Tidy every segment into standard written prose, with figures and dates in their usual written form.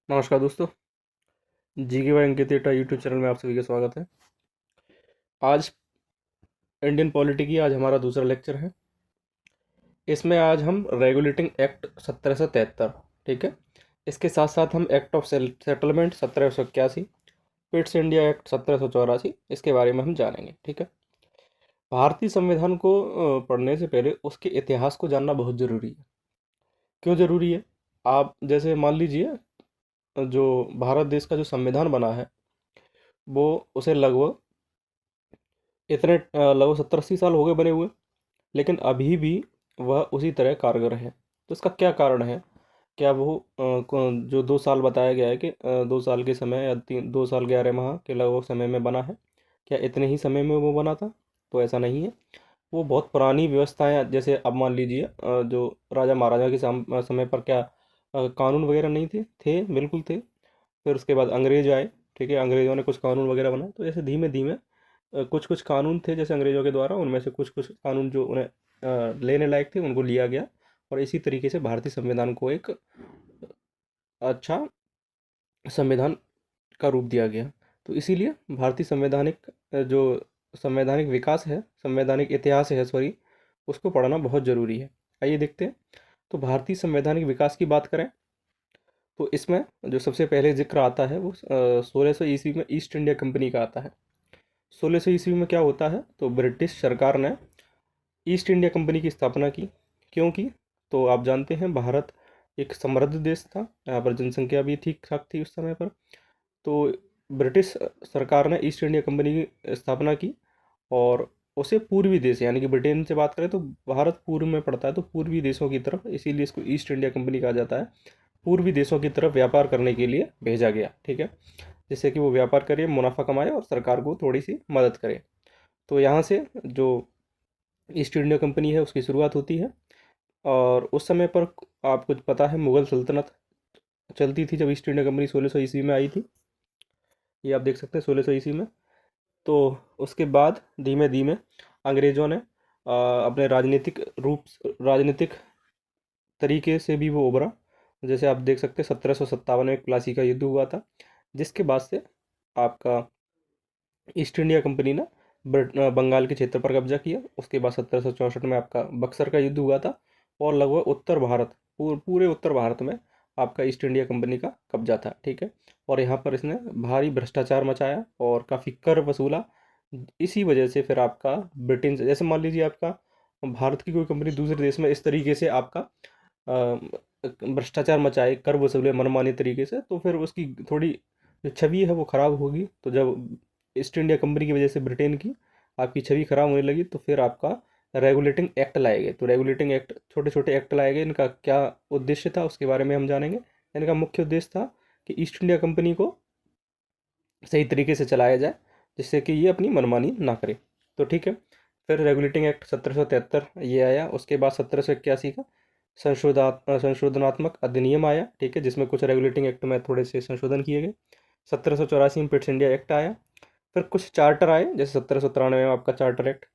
नमस्कार दोस्तों। जी के वाई अंकित एटा यूट्यूब चैनल में आप सभी का स्वागत है। आज इंडियन पॉलिटी की आज हमारा दूसरा लेक्चर है। इसमें आज हम रेगुलेटिंग एक्ट 1773, ठीक है, इसके साथ साथ हम act of settlement 1781, Pitt's India act 1784, इसके बारे में हम जानेंगे। ठीक है, भारतीय संविधान को पढ़ने से पहले उसके इतिहास को जानना बहुत ज़रूरी है। क्यों ज़रूरी है? आप जैसे मान लीजिए, जो भारत देश का जो संविधान बना है वो उसे लगभग 70-80 साल हो गए बने हुए, लेकिन अभी भी वह उसी तरह कारगर है। तो इसका क्या कारण है? क्या वो जो 2 साल बताया गया है कि 2 साल के समय या 2 साल 11 माह के लगभग समय में बना है, क्या इतने ही समय में वो बना था? तो ऐसा नहीं है। वो बहुत पुरानी व्यवस्थाएं, जैसे अब मान लीजिए जो राजा महाराजा के समय पर क्या कानून वगैरह नहीं थे बिल्कुल थे। फिर उसके बाद अंग्रेज आए, ठीक है, अंग्रेज़ों ने कुछ कानून वगैरह बनाए, तो ऐसे धीमे धीमे कुछ कुछ कानून थे जैसे अंग्रेज़ों के द्वारा, उनमें से कुछ कुछ कानून जो उन्हें लेने लायक थे उनको लिया गया, और इसी तरीके से भारतीय संविधान को एक अच्छा संविधान का रूप दिया गया। तो इसीलिए भारतीय जो संवैधानिक विकास है, संवैधानिक इतिहास है, सॉरी, उसको पढ़ना बहुत ज़रूरी है। आइए देखते हैं। तो भारतीय संवैधानिक विकास की बात करें तो इसमें जो सबसे पहले जिक्र आता है वो 1600 ईस्वी में ईस्ट इंडिया कंपनी का आता है। 1600 ईस्वी में क्या होता है, तो ब्रिटिश सरकार ने ईस्ट इंडिया कंपनी की स्थापना की। क्यों की? तो आप जानते हैं भारत एक समृद्ध देश था, यहाँ पर जनसंख्या भी ठीक ठाक थी उस समय पर। तो ब्रिटिश सरकार ने ईस्ट इंडिया कंपनी की स्थापना की, और उसे पूर्वी देश यानी कि ब्रिटेन से बात करें तो भारत पूर्व में पड़ता है, तो पूर्वी देशों की तरफ, इसीलिए इसको ईस्ट इंडिया कंपनी कहा जाता है। पूर्वी देशों की तरफ व्यापार करने के लिए भेजा गया, ठीक है, जिससे कि वो व्यापार करे, मुनाफा कमाए और सरकार को थोड़ी सी मदद करे। तो यहाँ से जो ईस्ट इंडिया कंपनी है उसकी शुरुआत होती है। और उस समय पर आपको पता है मुग़ल सल्तनत चलती थी जब ईस्ट इंडिया कंपनी 1600 ईस्वी में आई थी। ये आप देख सकते हैं 1600 ईस्वी में। तो उसके बाद धीमे धीमे अंग्रेज़ों ने अपने राजनीतिक तरीके से भी वो उभरा। जैसे आप देख सकते हैं 1757 में एक प्लासी का युद्ध हुआ था, जिसके बाद से आपका ईस्ट इंडिया कंपनी ने बंगाल के क्षेत्र पर कब्जा किया। उसके बाद 1764 में आपका बक्सर का युद्ध हुआ था, और लगभग पूरे उत्तर भारत में आपका ईस्ट इंडिया कंपनी का कब्जा था, ठीक है। और यहाँ पर इसने भारी भ्रष्टाचार मचाया और काफ़ी कर वसूला। इसी वजह से फिर आपका ब्रिटेन से, जैसे मान लीजिए आपका भारत की कोई कंपनी दूसरे देश में इस तरीके से आपका भ्रष्टाचार मचाए, कर वसूले मनमाने तरीके से, तो फिर उसकी थोड़ी जो छवि है वो खराब होगी। तो जब ईस्ट इंडिया कंपनी की वजह से ब्रिटेन की आपकी छवि खराब होने लगी, तो फिर आपका रेगुलेटिंग एक्ट लाए गए। तो रेगुलेटिंग एक्ट, छोटे छोटे एक्ट लाए गए। इनका क्या उद्देश्य था उसके बारे में हम जानेंगे। इनका मुख्य उद्देश्य था कि ईस्ट इंडिया कंपनी को सही तरीके से चलाया जाए, जिससे कि ये अपनी मनमानी ना करे। तो ठीक है, फिर रेगुलेटिंग एक्ट 1773 ये आया। उसके बाद 1781 का संशोधनात्मक अधिनियम आया, ठीक है, जिसमें कुछ रेगुलेटिंग एक्ट में थोड़े से संशोधन किए गए। 1784 में पिट्स इंडिया एक्ट आया। फिर कुछ चार्टर आए, जैसे 1793 में आपका चार्टर एक्ट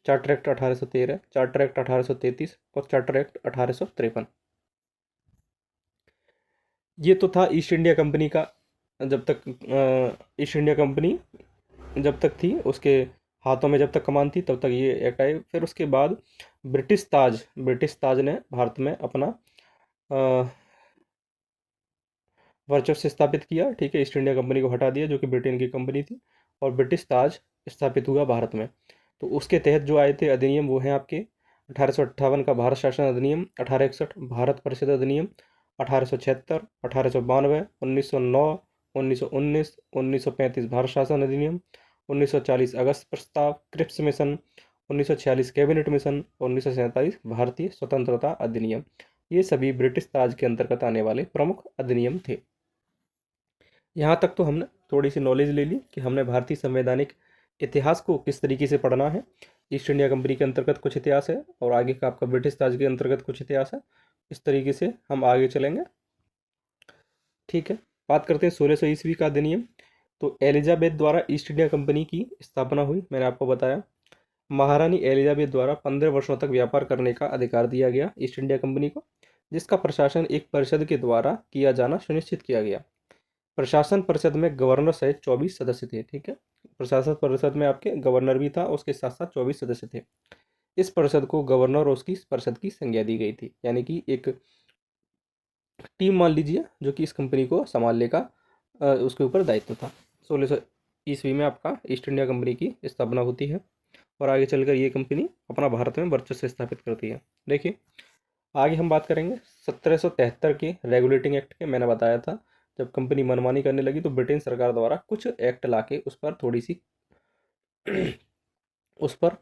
1813, चार्टर एक्ट 1833 और चार्टर एक्ट 1853। ये तो था ईस्ट इंडिया कंपनी का। जब तक ईस्ट इंडिया कंपनी जब तक थी उसके हाथों में, जब तक कमान थी तब तक ये एक्ट आए। फिर उसके बाद ब्रिटिश ताज ने भारत में अपना वर्चस्व स्थापित किया, ठीक है। ईस्ट इंडिया कंपनी को हटा दिया जो कि ब्रिटेन की कंपनी थी, और ब्रिटिश ताज स्थापित हुआ भारत में। तो उसके तहत जो आए थे अधिनियम वो हैं आपके 1858 का भारत शासन अधिनियम, 1861 भारत परिषद अधिनियम, 1876, 1892, 1909, 1919, 1935 भारत शासन अधिनियम, 1940 अगस्त प्रस्ताव, क्रिप्स मिशन, 1946 कैबिनेट मिशन, 1947 भारतीय स्वतंत्रता अधिनियम। ये सभी ब्रिटिश ताज के अंतर्गत आने वाले प्रमुख अधिनियम थे। यहाँ तक तो हमने थोड़ी सी नॉलेज ले ली कि हमने भारतीय संवैधानिक इतिहास को किस तरीके से पढ़ना है। ईस्ट इंडिया कंपनी के अंतर्गत कुछ इतिहास है, और आगे का आपका ब्रिटिश ताज के अंतर्गत कुछ इतिहास है। इस तरीके से हम आगे चलेंगे, ठीक है। बात करते हैं 1600 ईस्वी का अधिनियम। तो एलिजाबेथ द्वारा ईस्ट इंडिया कंपनी की स्थापना हुई, मैंने आपको बताया। महारानी एलिजाबेथ द्वारा 15 वर्षों तक व्यापार करने का अधिकार दिया गया ईस्ट इंडिया कंपनी को, जिसका प्रशासन एक परिषद के द्वारा किया जाना सुनिश्चित किया गया। प्रशासन परिषद में गवर्नर सहित 24 सदस्य थे। ठीक है, प्रशासन परिषद में आपके गवर्नर भी था, उसके साथ साथ 24 सदस्य थे। इस परिषद को गवर्नर और उसकी परिषद की संज्ञा दी गई थी, यानी कि एक टीम मान लीजिए जो कि इस कंपनी को संभालने का उसके ऊपर दायित्व था। 1600 ईस्वी में आपका ईस्ट इंडिया कंपनी की स्थापना होती है और आगे चलकर ये कंपनी अपना भारत में वर्चस्व स्थापित करती है। देखिए, आगे हम बात करेंगे 1773 के रेगुलेटिंग एक्ट के। मैंने बताया था जब कंपनी मनमानी करने लगी तो ब्रिटेन सरकार द्वारा कुछ एक्ट लाके उस पर थोड़ी सी उस पर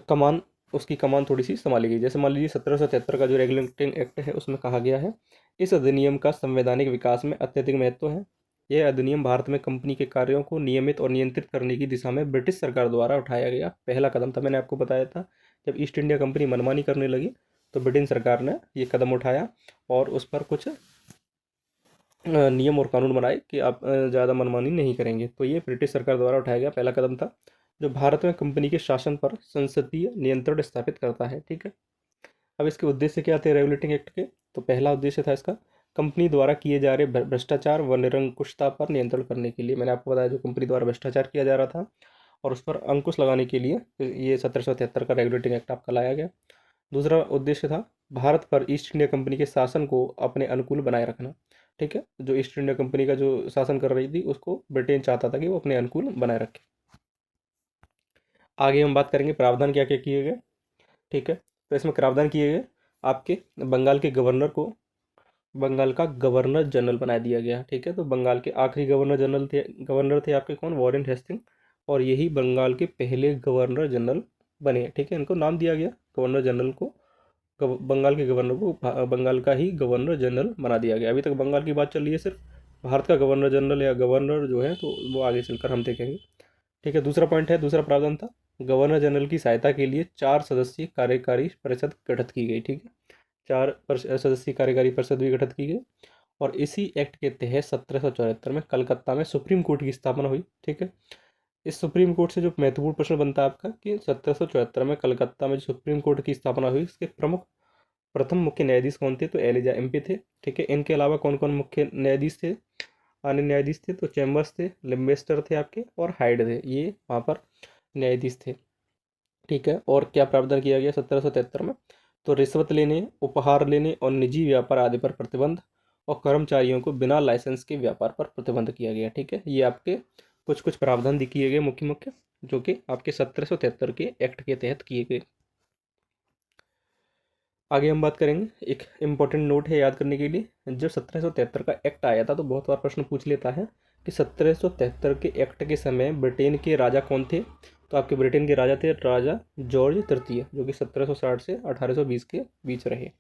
कमान उसकी कमान थोड़ी सी संभाली गई। जैसे मान लीजिए 1773 का जो रेगुलेटिंग एक्ट है उसमें कहा गया है, इस अधिनियम का संवैधानिक विकास में अत्यधिक महत्व है। यह अधिनियम भारत में कंपनी के कार्यों को नियमित और नियंत्रित करने की दिशा में ब्रिटिश सरकार द्वारा उठाया गया पहला कदम था। मैंने आपको बताया था जब ईस्ट इंडिया कंपनी मनमानी करने लगी तो ब्रिटेन सरकार ने ये कदम उठाया और उस पर कुछ नियम और कानून बनाए कि आप ज़्यादा मनमानी नहीं करेंगे। तो ये ब्रिटिश सरकार द्वारा उठाया गया पहला कदम था जो भारत में कंपनी के शासन पर संसदीय नियंत्रण स्थापित करता है। ठीक है, अब इसके उद्देश्य क्या थे रेगुलेटिंग एक्ट के? तो पहला उद्देश्य था इसका कंपनी द्वारा किए जा रहे भ्रष्टाचार व निरंकुशता पर नियंत्रण करने के लिए। मैंने आपको बताया जो कंपनी द्वारा भ्रष्टाचार किया जा रहा था और उस पर अंकुश लगाने के लिए ये 1773 का रेगुलेटिंग एक्ट आपका लाया गया। दूसरा उद्देश्य था भारत पर ईस्ट इंडिया कंपनी के शासन को अपने अनुकूल बनाए रखना। ठीक है, जो ईस्ट इंडिया कंपनी का जो शासन कर रही थी उसको ब्रिटेन चाहता था कि वो अपने अनुकूल बनाए रखे। आगे हम बात करेंगे प्रावधान क्या क्या किए गए। ठीक है, तो इसमें प्रावधान किए गए आपके बंगाल के गवर्नर को बंगाल का गवर्नर जनरल बना दिया गया। ठीक है, तो बंगाल के आखिरी गवर्नर थे आपके कौन? वॉरेन हेस्टिंग, और यही बंगाल के पहले गवर्नर जनरल बने। ठीक है, इनको नाम दिया गया गवर्नर जनरल को, बंगाल के गवर्नर को बंगाल का ही गवर्नर जनरल बना दिया गया। अभी तक बंगाल की बात चल रही है सिर्फ, भारत का गवर्नर जनरल या गवर्नर जो है तो वो आगे चलकर हम देखेंगे। ठीक है, दूसरा पॉइंट है, दूसरा प्रावधान था गवर्नर जनरल की सहायता के लिए 4 सदस्यीय कार्यकारी परिषद गठित की गई। ठीक है, सदस्यीय कार्यकारी परिषद भी गठित की गई और इसी एक्ट के तहत 1774 में कलकत्ता में सुप्रीम कोर्ट की स्थापना हुई। ठीक है, इस सुप्रीम कोर्ट से जो महत्वपूर्ण प्रश्न बनता है आपका कि 1774 में कलकत्ता में जो सुप्रीम कोर्ट की स्थापना हुई इसके प्रथम मुख्य न्यायाधीश कौन थे? तो एलिजा एमपी थे। ठीक है, इनके अलावा कौन कौन मुख्य न्यायाधीश थे, अन्य न्यायाधीश थे? तो चैम्बर्स थे, लिम्बेस्टर थे आपके और हाइड थे, ये वहाँ पर न्यायाधीश थे। ठीक है, और क्या प्रावधान किया गया 1773 में? तो रिश्वत लेने, उपहार लेने और निजी व्यापार आदि पर प्रतिबंध और कर्मचारियों को बिना लाइसेंस के व्यापार पर प्रतिबंध किया गया। ठीक है, ये आपके कुछ कुछ प्रावधान किए गए मुख्य मुख्य जो कि आपके 1773 के एक्ट के तहत किए गए। आगे हम बात करेंगे, एक इम्पॉर्टेंट नोट है याद करने के लिए। जब 1773 का एक्ट आया था तो बहुत बार प्रश्न पूछ लेता है कि 1773 के एक्ट के समय ब्रिटेन के राजा कौन थे? तो आपके ब्रिटेन के राजा थे राजा जॉर्ज तृतीय, जो कि 1760 से 1820 के बीच रहे। तो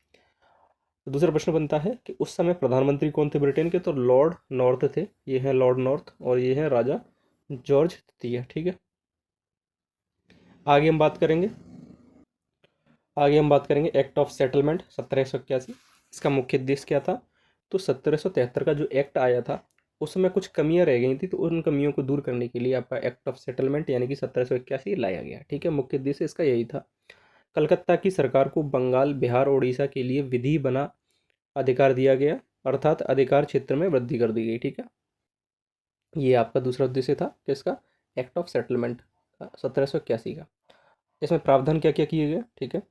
दूसरा प्रश्न बनता है कि उस समय प्रधानमंत्री कौन थे ब्रिटेन के? तो लॉर्ड नॉर्थ थे, ये हैं लॉर्ड नॉर्थ और ये हैं राजा जॉर्ज तृतीय। ठीक है, आगे हम बात करेंगे एक्ट ऑफ सेटलमेंट 1781। इसका मुख्य उद्देश्य क्या था? तो 1773 का जो एक्ट आया था उसमें कुछ कमियां रह गई थी, तो उन कमियों को दूर करने के लिए आपका एक्ट ऑफ सेटलमेंट यानी कि 1781 लाया गया। ठीक है, मुख्य उद्देश्य इसका यही था। कलकत्ता की सरकार को बंगाल, बिहार और उड़ीसा के लिए विधि बना अधिकार दिया गया, अर्थात अधिकार क्षेत्र में वृद्धि कर दी गई। ठीक है, ये आपका दूसरा उद्देश्य था किसका? एक्ट ऑफ सेटलमेंट 1781 का। इसमें प्रावधान क्या क्या किए गए? ठीक है,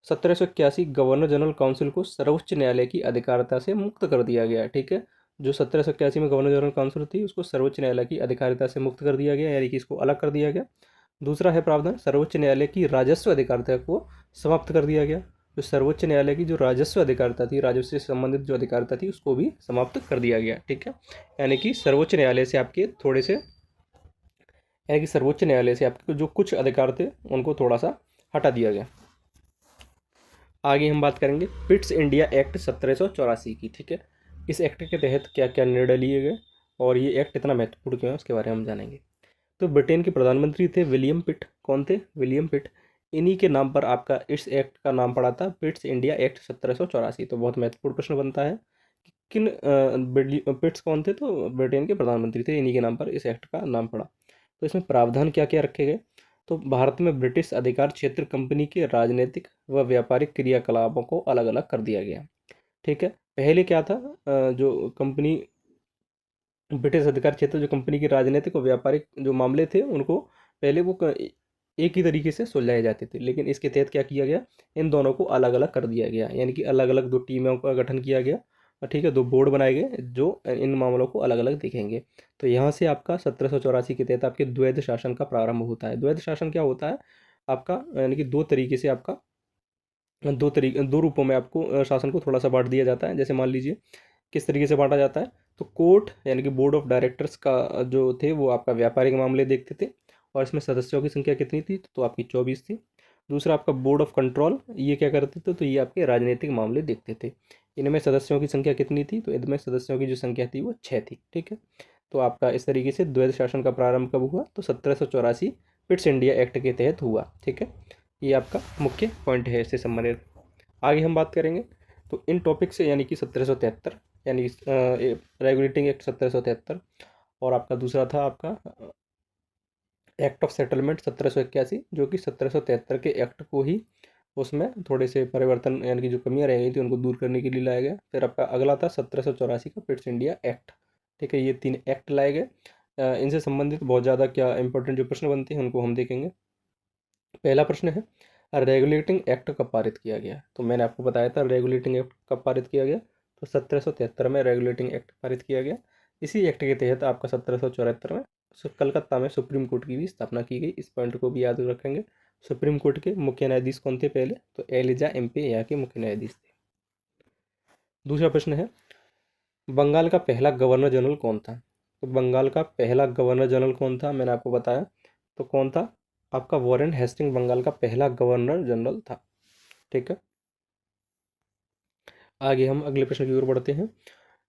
1781 गवर्नर जनरल काउंसिल को सर्वोच्च न्यायालय की अधिकारिता से मुक्त कर दिया गया। ठीक है, जो 1781 में गवर्नर जनरल काउंसिल थी उसको सर्वोच्च न्यायालय की अधिकारिता से मुक्त कर दिया गया, यानी कि इसको अलग कर दिया गया। दूसरा है प्रावधान, सर्वोच्च न्यायालय की राजस्व अधिकारिता को समाप्त कर दिया गया। जो सर्वोच्च न्यायालय की जो राजस्व अधिकारिता थी, राजस्व से संबंधित जो अधिकारिता थी उसको भी समाप्त कर दिया गया। ठीक है, यानी कि सर्वोच्च न्यायालय से आपके थोड़े से यानी कि सर्वोच्च न्यायालय से आपके जो कुछ अधिकार थे उनको थोड़ा सा हटा दिया गया। आगे हम बात करेंगे पिट्स इंडिया एक्ट 1784 की। ठीक है, इस एक्ट के तहत क्या क्या निर्णय लिए गए और ये एक्ट इतना महत्वपूर्ण क्यों है उसके बारे में हम जानेंगे। तो ब्रिटेन के प्रधानमंत्री थे विलियम पिट। कौन थे? विलियम पिट। इन्हीं के नाम पर आपका इस एक्ट का नाम पड़ा था पिट्स इंडिया एक्ट 1784। तो बहुत महत्वपूर्ण प्रश्न बनता है कि किन पिट्स कौन थे? तो ब्रिटेन के प्रधानमंत्री थे, इन्हीं के नाम पर इस एक्ट का नाम पड़ा। तो इसमें प्रावधान क्या क्या रखे गए? तो भारत में ब्रिटिश अधिकार क्षेत्र कंपनी के राजनीतिक व व्यापारिक क्रियाकलापों को अलग अलग कर दिया गया। ठीक है, पहले क्या था, जो कंपनी ब्रिटिश अधिकार क्षेत्र जो कंपनी के राजनीतिक और व्यापारिक जो मामले थे उनको पहले वो एक ही तरीके से सुलझाए जाते थे, लेकिन इसके तहत क्या किया गया, इन दोनों को अलग अलग कर दिया गया, यानी कि अलग अलग दो टीमों का गठन किया गया। ठीक है, दो बोर्ड बनाए गए जो इन मामलों को अलग अलग देखेंगे। तो यहाँ से आपका 1784 के तहत आपके द्वैध शासन का प्रारंभ होता है। द्वैध शासन क्या होता है आपका, यानी कि दो तरीके से आपका दो रूपों में आपको शासन को थोड़ा सा बांट दिया जाता है। जैसे मान लीजिए किस तरीके से बांटा जाता है, तो कोर्ट यानी कि बोर्ड ऑफ डायरेक्टर्स का जो थे वो आपका व्यापारिक मामले देखते थे, और इसमें सदस्यों की संख्या कितनी थी, तो आपकी 24 थी। दूसरा आपका बोर्ड ऑफ कंट्रोल, ये क्या करते थे, तो ये आपके राजनीतिक मामले देखते थे। इनमें सदस्यों की संख्या कितनी थी, तो इनमें सदस्यों की जो संख्या थी वो 6 थी। ठीक है, तो आपका इस तरीके से द्वैध शासन का प्रारंभ कब हुआ, तो 1784 पिट्स इंडिया एक्ट के तहत हुआ। ठीक है, ये आपका मुख्य पॉइंट है इससे संबंधित। आगे हम बात करेंगे तो इन टॉपिक से, यानी कि 1773, यानी रेगुलेटिंग एक्ट 1773, और आपका दूसरा था आपका एक्ट ऑफ सेटलमेंट 1781, जो कि 1773 के एक्ट को ही उसमें थोड़े से परिवर्तन, यानी कि जो कमियां रह गई थी उनको दूर करने के लिए लाया गया। फिर आपका अगला था 1784 का पिट्स इंडिया एक्ट। ठीक है, ये 3 एक्ट लाए गए। इनसे संबंधित बहुत ज़्यादा क्या इंपॉर्टेंट जो प्रश्न बनते हैं उनको हम देखेंगे। पहला प्रश्न है, रेगुलेटिंग एक्ट कब पारित किया गया, तो मैंने आपको बताया था रेगुलेटिंग एक्ट कब पारित किया गया, तो 1773 में रेगुलेटिंग एक्ट पारित किया गया। इसी एक्ट के तहत आपका 1774 में कलकत्ता में सुप्रीम कोर्ट की भी स्थापना की गई। इस पॉइंट को भी याद रखेंगे। सुप्रीम कोर्ट के मुख्य न्यायाधीश कौन थे पहले, तो एलिजा एम्पे यहाँ के मुख्य न्यायाधीश थे। दूसरा प्रश्न है, बंगाल का पहला गवर्नर जनरल कौन था, तो बंगाल का पहला गवर्नर जनरल कौन था, मैंने आपको बताया, तो कौन था, आपका वॉरेन हेस्टिंग बंगाल का पहला गवर्नर जनरल था। ठीक है, आगे हम अगले प्रश्न की ओर बढ़ते हैं।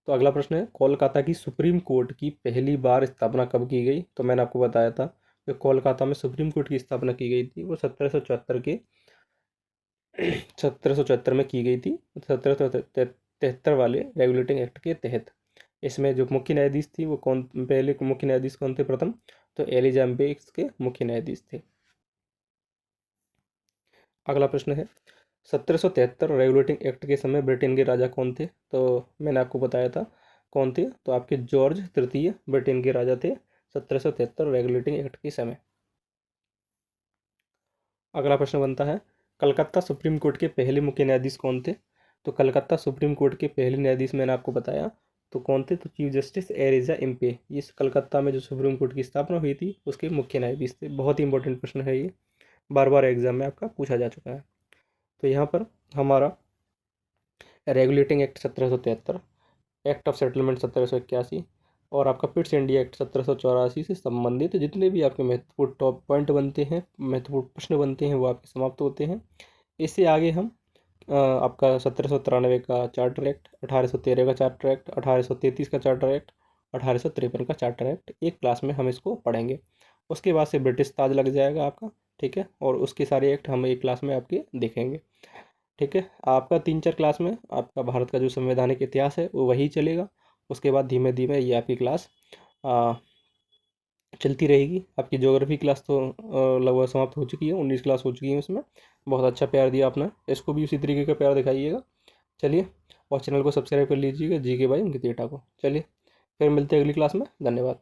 तो अगला प्रश्न है, कोलकाता की सुप्रीम कोर्ट की पहली बार स्थापना कब की गई, तो मैंने आपको बताया था कि कोलकाता में सुप्रीम कोर्ट की स्थापना की गई थी वो 1774 में की गई थी, 1773 वाले रेगुलेटिंग एक्ट के तहत। इसमें जो मुख्य न्यायाधीश थी वो कौन, पहले मुख्य न्यायाधीश कौन थे प्रथम, तो एलिजा बेक्स के मुख्य न्यायाधीश थे। अगला प्रश्न है, 1773 रेगुलेटिंग एक्ट के समय ब्रिटेन के राजा कौन थे, तो मैंने आपको बताया था कौन थे, तो आपके जॉर्ज तृतीय ब्रिटेन के राजा थे 1773 रेगुलेटिंग एक्ट के समय। अगला प्रश्न बनता है, कलकत्ता सुप्रीम कोर्ट के पहले मुख्य न्यायाधीश कौन थे, तो कलकत्ता सुप्रीम कोर्ट के पहले न्यायाधीश मैंने आपको बताया, तो कौन थे, तो चीफ जस्टिस एलिजा एम्पे। इस कलकत्ता में जो सुप्रीम कोर्ट की स्थापना हुई थी उसके मुख्य न्यायाधीश थे। बहुत ही इंपॉर्टेंट प्रश्न है ये, बार बार एग्जाम में आपका पूछा जा चुका है। तो यहाँ पर हमारा regulating act 1773, act of settlement 1781, और आपका पिट्स इंडिया एक्ट 1784 से संबंधित जितने भी आपके महत्वपूर्ण टॉप पॉइंट बनते हैं, महत्वपूर्ण प्रश्न बनते हैं, वो आपके समाप्त होते हैं। इससे आगे हम आपका 1793 का चार्टर एक्ट, 1813 का चार्टर एक्ट, 1833 का चार्टर एक्ट, 1853 का चार्टर एक्ट एक क्लास में हम इसको पढ़ेंगे। उसके बाद से ब्रिटिश ताज लग जाएगा आपका। ठीक है, और उसके सारे एक्ट हम एक क्लास में आपके देखेंगे। ठीक है, आपका 3-4 क्लास में आपका भारत का जो संवैधानिक इतिहास है वो वही चलेगा। उसके बाद धीमे धीमे ये आपकी क्लास चलती रहेगी। आपकी ज्योग्राफी क्लास तो लगभग समाप्त हो चुकी है, 19 क्लास हो चुकी है उसमें। बहुत अच्छा प्यार दिया आपने, इसको भी उसी तरीके का प्यार दिखाइएगा। चलिए, और चैनल को सब्सक्राइब कर लीजिएगा, जी के भाई अंकित एटा को। चलिए, फिर मिलते हैं अगली क्लास में। धन्यवाद।